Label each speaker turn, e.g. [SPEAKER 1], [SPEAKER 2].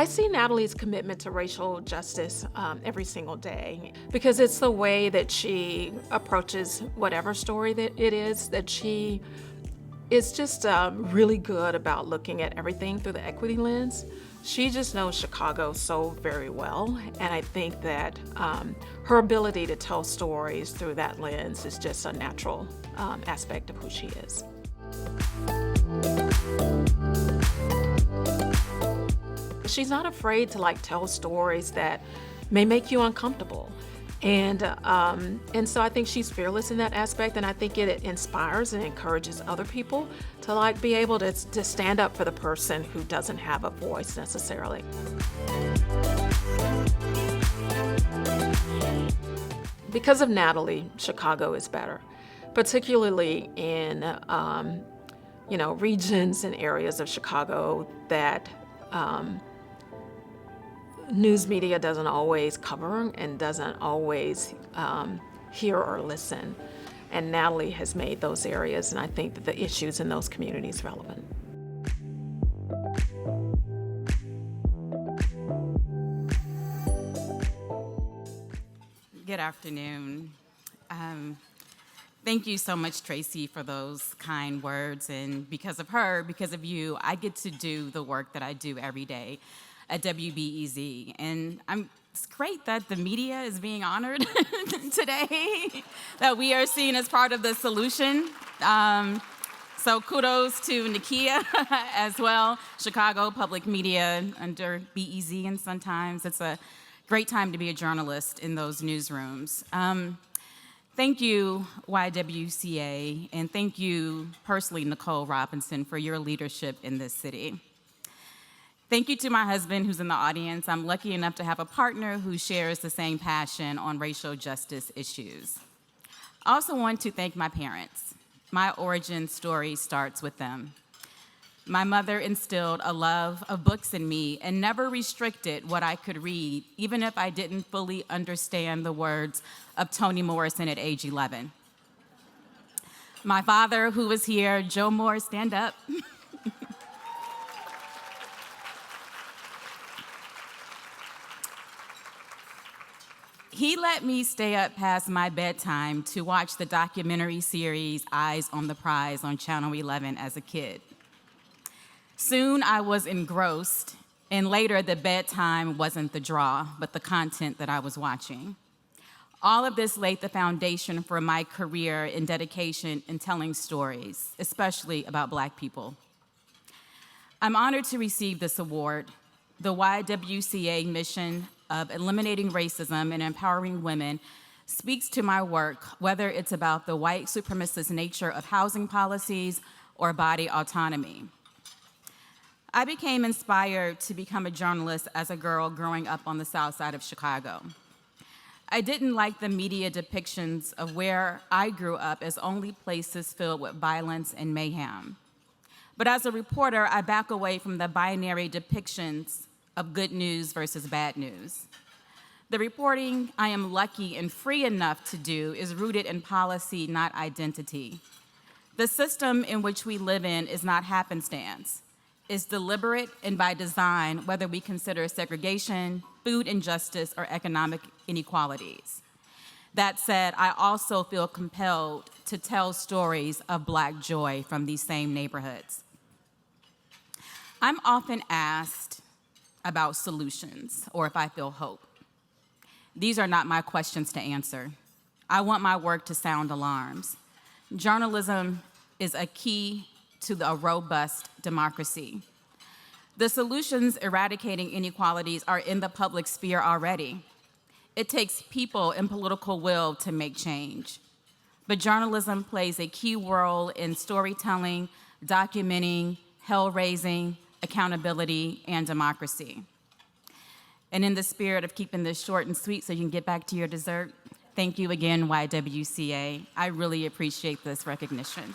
[SPEAKER 1] I see Natalie's commitment to racial justice every single day because it's the way that she approaches whatever story that it is, that she is just really good about looking at everything through the equity lens. She just knows Chicago so very well, and I think that her ability to tell stories through that lens is just a natural aspect of who she is. She's not afraid to tell stories that may make you uncomfortable. And so I think she's fearless in that aspect, and I think it inspires and encourages other people to be able to stand up for the person who doesn't have a voice necessarily. Because of Natalie, Chicago is better, particularly in regions and areas of Chicago that news media doesn't always cover and doesn't always hear or listen. And Natalie has made those areas, and I think that the issues in those communities relevant.
[SPEAKER 2] Good afternoon. Thank you so much, Tracy, for those kind words. And because of her, because of you, I get to do the work that I do every day at WBEZ. And it's great that the media is being honored today, that we are seen as part of the solution. So kudos to Nakia as well, Chicago Public Media under BEZ, and sometimes it's a great time to be a journalist in those newsrooms. Thank you, YWCA, and thank you personally, Nicole Robinson, for your leadership in this city. Thank you to my husband who's in the audience. I'm lucky enough to have a partner who shares the same passion on racial justice issues. I also want to thank my parents. My origin story starts with them. My mother instilled a love of books in me and never restricted what I could read, even if I didn't fully understand the words of Toni Morrison at age 11. My father, who was here, Joe Moore, stand up. He let me stay up past my bedtime to watch the documentary series Eyes on the Prize on Channel 11 as a kid. Soon I was engrossed, and later the bedtime wasn't the draw, but the content that I was watching. All of this laid the foundation for my career in dedication in telling stories, especially about Black people. I'm honored to receive this award. The YWCA mission of eliminating racism and empowering women speaks to my work, whether it's about the white supremacist nature of housing policies or body autonomy. I became inspired to become a journalist as a girl growing up on the south side of Chicago. I didn't like the media depictions of where I grew up as only places filled with violence and mayhem. But as a reporter, I back away from the binary depictions of good news versus bad news. The reporting I am lucky and free enough to do is rooted in policy, not identity. The system in which we live in is not happenstance. It's deliberate and by design, whether we consider segregation, food injustice, or economic inequalities. That said, I also feel compelled to tell stories of Black joy from these same neighborhoods. I'm often asked about solutions or if I feel hope. These are not my questions to answer. I want my work to sound alarms. Journalism is a key to a robust democracy. The solutions eradicating inequalities are in the public sphere already. It takes people and political will to make change. But journalism plays a key role in storytelling, documenting, hell-raising, accountability, and democracy. And in the spirit of keeping this short and sweet so you can get back to your dessert, thank you again, YWCA. I really appreciate this recognition.